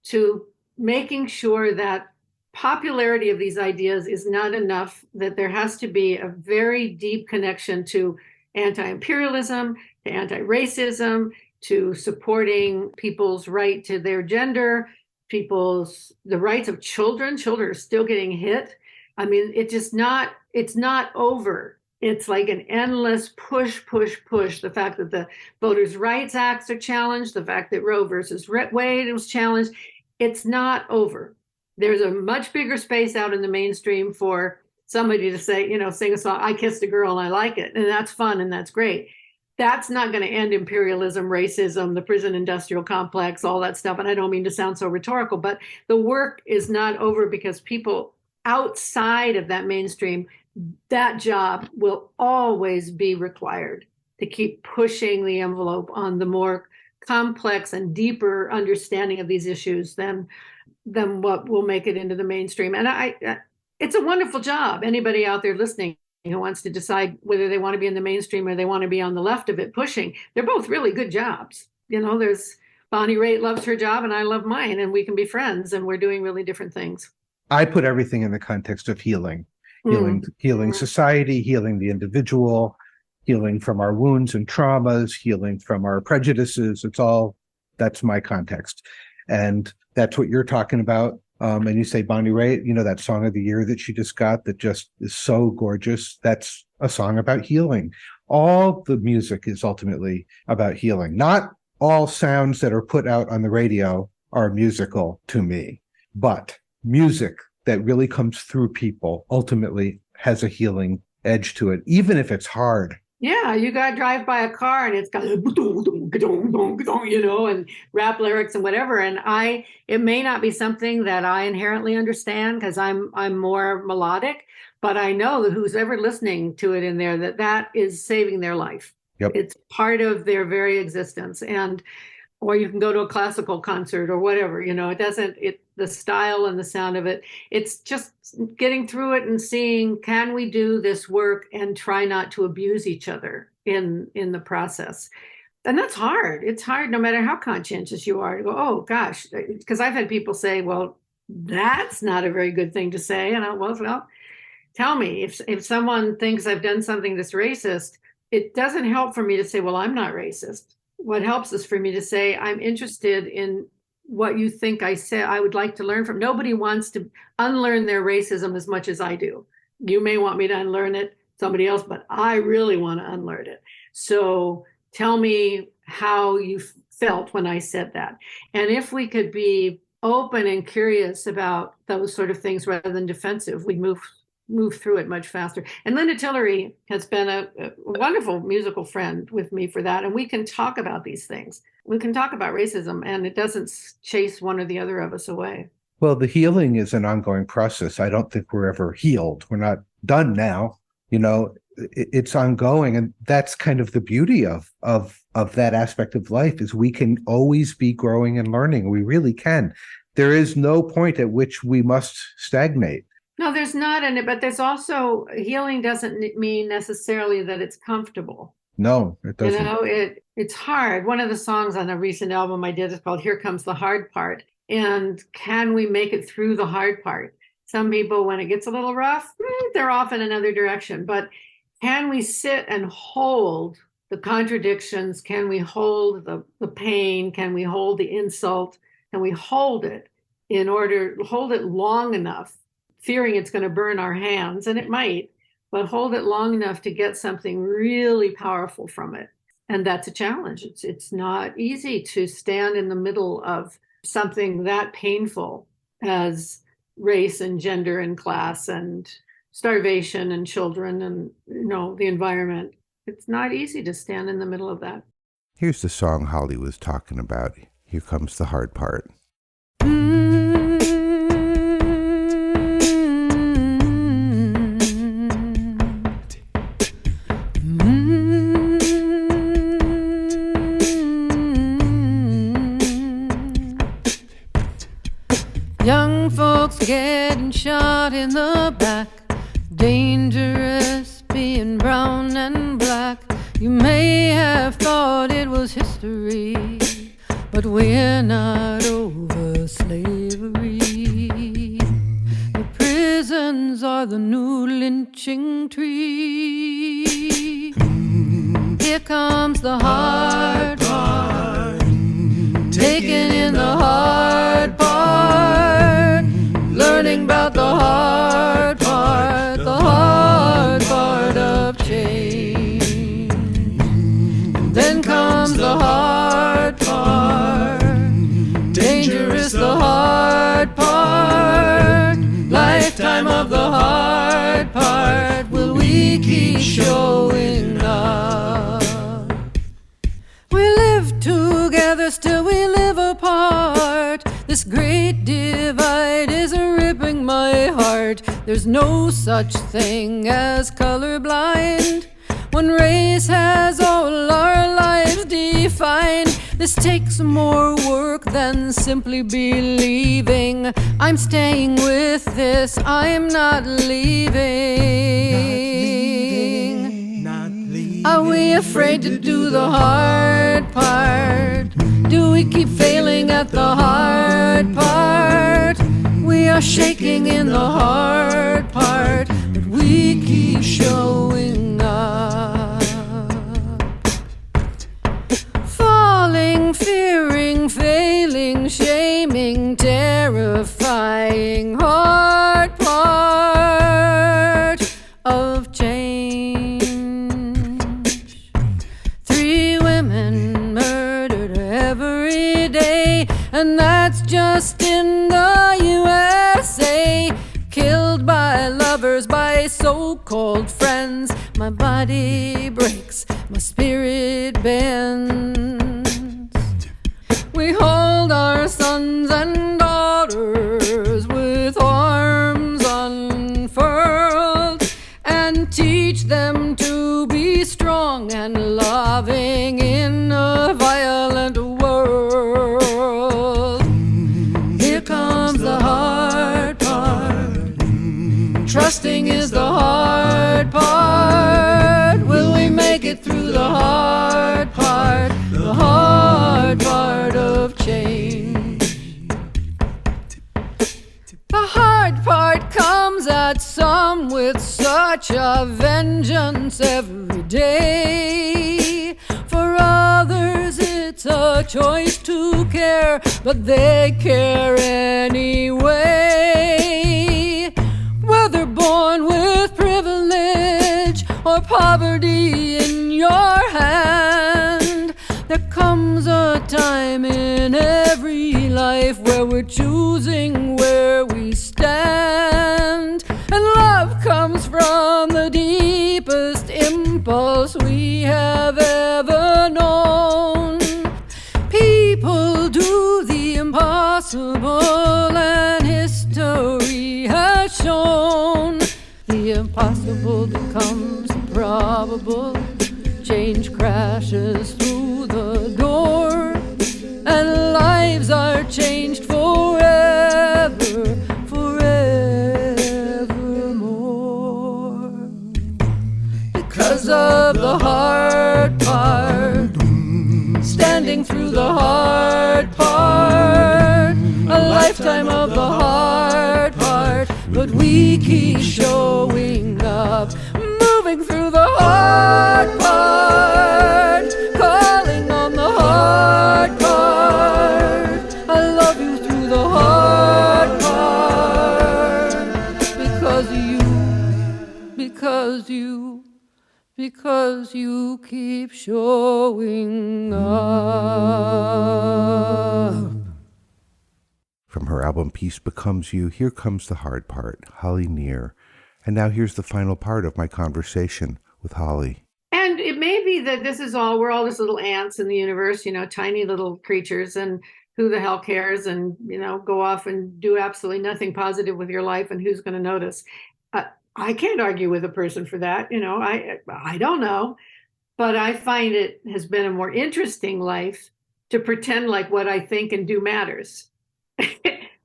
to making sure that popularity of these ideas is not enough, that there has to be a very deep connection to anti-imperialism, to anti-racism, to supporting people's right to their gender, the rights of children. Children are still getting hit. I mean, it's not over. It's like an endless push. The fact that the Voters' Rights Acts are challenged, the fact that Roe versus Wade was challenged, it's not over. There's a much bigger space out in the mainstream for somebody to say, sing a song, I kissed a girl and I like it. And that's fun and that's great. That's not going to end imperialism, racism, the prison industrial complex, all that stuff. And I don't mean to sound so rhetorical, but the work is not over, because people outside of that mainstream, that job will always be required to keep pushing the envelope on the more complex and deeper understanding of these issues than what will make it into the mainstream. And it's a wonderful job. Anybody out there listening who wants to decide whether they want to be in the mainstream or they want to be on the left of it pushing, they're both really good jobs. There's Bonnie Raitt loves her job and I love mine, and we can be friends, and we're doing really different things. I put everything in the context of healing society, healing the individual, healing from our wounds and traumas, healing from our prejudices. That's my context. And that's what you're talking about. And you say Bonnie Raitt, that song of the year that she just got that just is so gorgeous. That's a song about healing. All the music is ultimately about healing. Not all sounds that are put out on the radio are musical to me, but music that really comes through people ultimately has a healing edge to it, even if it's hard. Yeah, you got to drive by a car and it's got and rap lyrics and whatever. And it may not be something that I inherently understand, because I'm more melodic, but I know that who's ever listening to it in there, that is saving their life. Yep. It's part of their very existence. Or you can go to a classical concert or whatever, the style and the sound of it, it's just getting through it and seeing, can we do this work and try not to abuse each other in the process? And that's hard. It's hard no matter how conscientious you are to go, oh gosh, because I've had people say, well, that's not a very good thing to say. And well, tell me, if someone thinks I've done something that's racist, it doesn't help for me to say, well, I'm not racist. What helps is for me to say, I'm interested in what you think I said. I would like to learn from. Nobody wants to unlearn their racism as much as I do. You may want me to unlearn it, somebody else, but I really want to unlearn it. So tell me how you felt when I said that. And if we could be open and curious about those sort of things rather than defensive, we'd move through it much faster. And Linda Tillery has been a wonderful musical friend with me for that. And we can talk about these things. We can talk about racism, and it doesn't chase one or the other of us away. Well, the healing is an ongoing process. I don't think we're ever healed. We're not done now. It's ongoing. And that's kind of the beauty of that aspect of life, is we can always be growing and learning. We really can. There is no point at which we must stagnate. No, there's not in it, but there's also, healing doesn't mean necessarily that it's comfortable. No, it doesn't. It's hard. One of the songs on a recent album I did is called Here Comes the Hard Part. And can we make it through the hard part? Some people, when it gets a little rough, they're off in another direction. But can we sit and hold the contradictions? Can we hold the pain? Can we hold the insult? Can we hold it hold it long enough, fearing it's going to burn our hands, and it might, but hold it long enough to get something really powerful from it. And that's a challenge. It's not easy to stand in the middle of something that painful as race and gender and class and starvation and children and, the environment. It's not easy to stand in the middle of that. Here's the song Holly was talking about. Here comes the hard part. Young folks getting shot in the back. Dangerous being brown and black. You may have thought it was history, but we're not over slavery. The prisons are the new lynching tree. Here comes the hard part, taking in the hard part, learning about the hard part, the hard part of change. And then comes the hard part, dangerous the hard part, lifetime of the hard part, will we keep showing up? We live together, still we live apart. This great divide is ripping my heart. There's no such thing as colorblind when race has all our lives defined. This takes more work than simply believing. I'm staying with this, I'm not leaving. Are we afraid to do the hard part? Do we keep failing at the hard part? We are shaking in the hard part, but we keep showing up. Falling, fearing, failing, shaming, terrifying, hard part of change. 3 women murdered every day, and that's just in the USA. Killed by lovers, by so-called friends. My body breaks, my spirit bends. We hold our sons and daughters with arms unfurled and teach them to be strong and loving in a violent world. Here comes the hard part. Trusting is the hard part. Will we make it through the hard part? The hard part of change. The hard part comes at some with such a vengeance every day. For others it's a choice to care, but they care anyway. Whether born with privilege or poverty in your hand, there comes a time in every life where we're choosing where we stand. And love comes from the deepest impulse we have ever known. People do the impossible, and history has shown the impossible becomes probable. Change crashes through the door, and lives are changed forever, forevermore. Because of the hard part, standing through the hard part, a lifetime of the hard part, but we keep showing up, moving through the hard part, calling on the hard part. I love you through the hard part, because you keep showing up. From her album Peace Becomes You, here comes the hard part, Holly Near. And now here's the final part of my conversation with Holly. And it may maybe that we're all just little ants in the universe, tiny little creatures, and who the hell cares, and, go off and do absolutely nothing positive with your life, and who's going to notice? I can't argue with a person for that. I don't know, but I find it has been a more interesting life to pretend like what I think and do matters.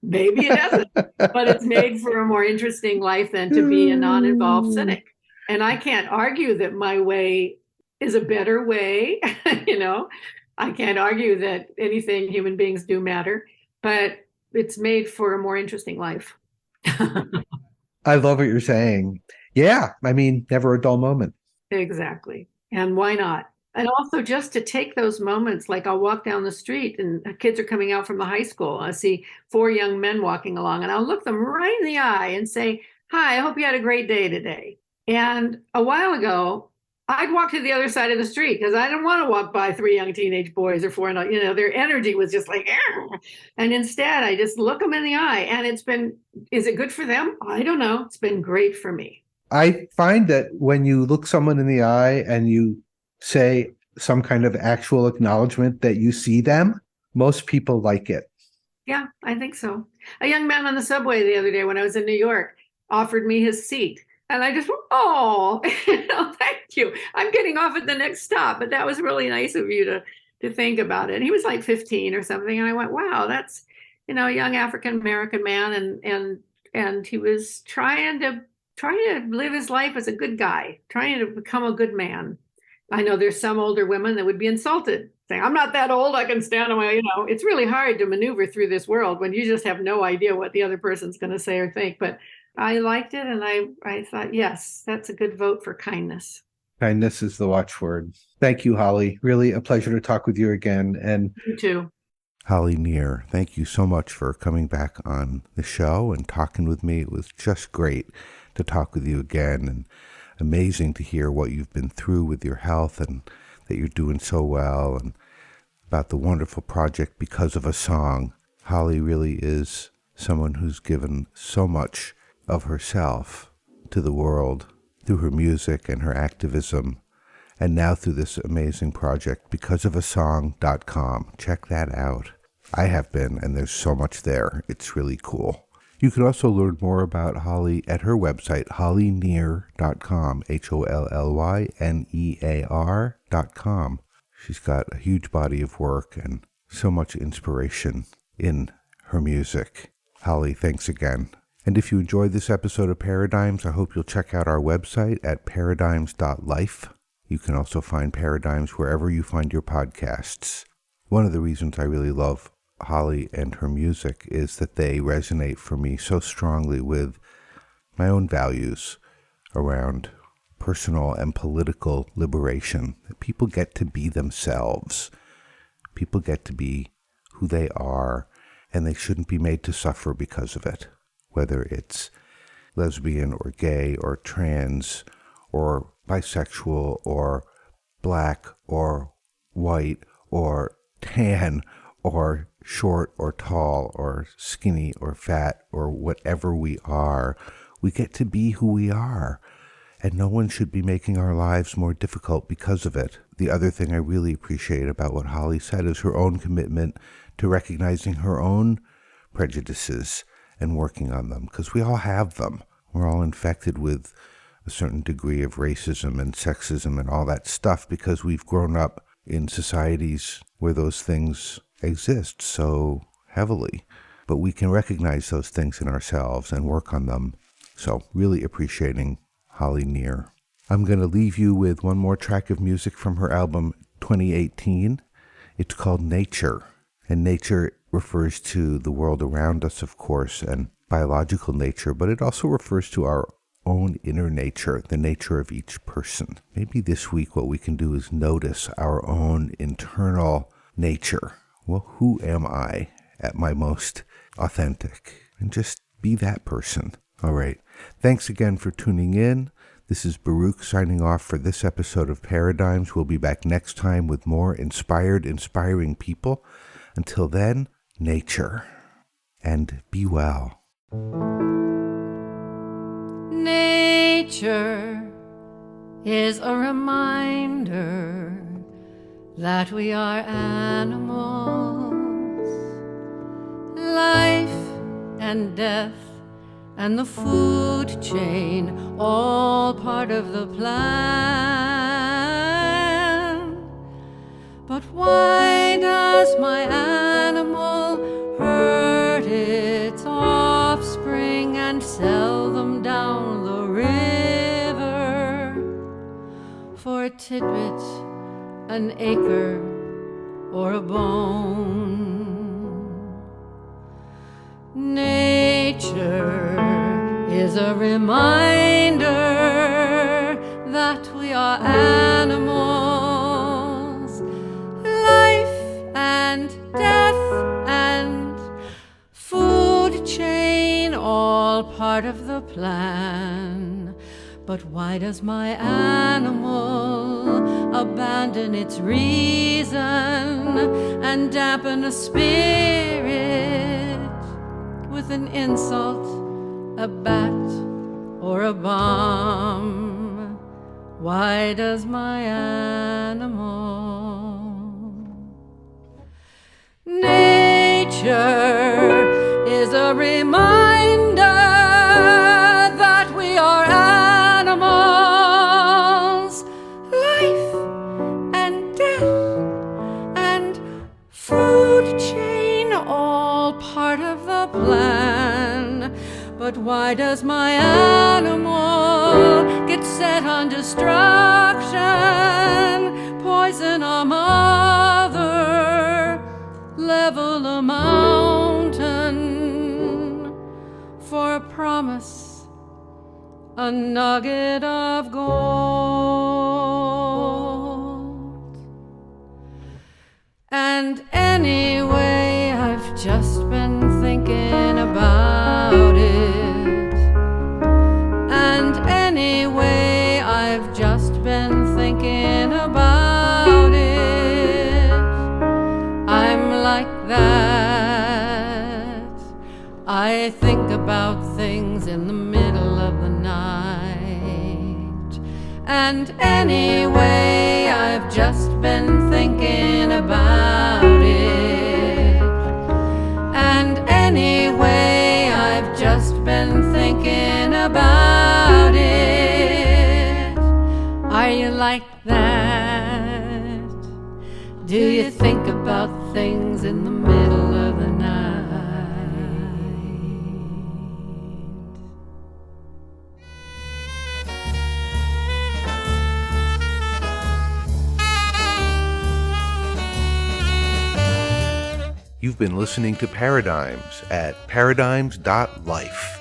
Maybe it doesn't, but it's made for a more interesting life than to be a non-involved cynic. And I can't argue that my way is a better way. I can't argue that anything human beings do matter, but it's made for a more interesting life. I love what you're saying. Yeah. I mean, never a dull moment. Exactly. And why not? And also just to take those moments, like I'll walk down the street and kids are coming out from the high school. I see 4 young men walking along, and I'll look them right in the eye and say, "Hi, I hope you had a great day today." And a while ago, I'd walk to the other side of the street because I didn't want to walk by 3 young teenage boys or 4, their energy was just like, "Argh." And instead I just look them in the eye, and is it good for them? I don't know. It's been great for me. I find that when you look someone in the eye and you say some kind of actual acknowledgement that you see them, most people like it. Yeah, I think so. A young man on the subway the other day when I was in New York offered me his seat. And I just went, "Oh, thank you. I'm getting off at the next stop. But that was really nice of you to think about it." And he was like 15 or something. And I went, wow, that's, a young African-American man. And he was trying to live his life as a good guy, trying to become a good man. I know there's some older women that would be insulted, saying, "I'm not that old. I can stand on my," it's really hard to maneuver through this world when you just have no idea what the other person's going to say or think. But I liked it. And I thought, yes, that's a good vote for kindness. Kindness is the watchword. Thank you, Holly. Really a pleasure to talk with you again. And you too. Holly Near, thank you so much for coming back on the show and talking with me. It was just great to talk with you again, and amazing to hear what you've been through with your health and that you're doing so well, and about the wonderful project Because of a Song. Holly really is someone who's given so much of herself to the world through her music and her activism, and now through this amazing project, becausefasong.com. Check that out. I have been, and there's so much there. It's really cool. You can also learn more about Holly at her website, hollynear.com, HOLLYNEAR.com. She's got a huge body of work and so much inspiration in her music. Holly, thanks again. And if you enjoyed this episode of Paradigms, I hope you'll check out our website at paradigms.life. You can also find Paradigms wherever you find your podcasts. One of the reasons I really love Holly and her music is that they resonate for me so strongly with my own values around personal and political liberation. That people get to be themselves. People get to be who they are, and they shouldn't be made to suffer because of it. Whether it's lesbian or gay or trans or bisexual or black or white or tan or short or tall or skinny or fat or whatever we are, we get to be who we are. And no one should be making our lives more difficult because of it. The other thing I really appreciate about what Holly said is her own commitment to recognizing her own prejudices and working on them, because we all have them. We're all infected with a certain degree of racism and sexism and all that stuff because we've grown up in societies where those things exist so heavily. But we can recognize those things in ourselves and work on them. So really appreciating Holly Near. I'm going to leave you with one more track of music from her album 2018. It's called Nature. And nature refers to the world around us, of course, and biological nature, but it also refers to our own inner nature, the nature of each person. Maybe this week what we can do is notice our own internal nature. Well, who am I at my most authentic? And just be that person. All right. Thanks again for tuning in. This is Baruch signing off for this episode of Paradigms. We'll be back next time with more inspiring people. Until then, nature. And be well. Nature, is a reminder that we are animals. Life and death and the food chain, all part of the plan. But why does my animal hurt its offspring and sell them down the river for a tidbit, an acre, or a bone? Nature is a reminder that we are animals. Life and death and food chain, all part of the plan. But why does my animal abandon its reason and dampen a spirit with an insult, a bat, or a bomb? Why does my animal? Nature is a reminder that we are animals. Life and death and food chain, all part of the plan. But why does my animal get set on destruction, poison a mother, level a mountain for a promise, a nugget of gold? And anyway, I've just been thinking about it. And anyway, I've just been thinking about it. I'm like that. I think about things in the middle of the night. And anyway, I've just been thinking about it. And anyway, I've just been thinking about it. Are you like that? Do you think about things in the middle of the night? You've been listening to Paradigms at paradigms.life.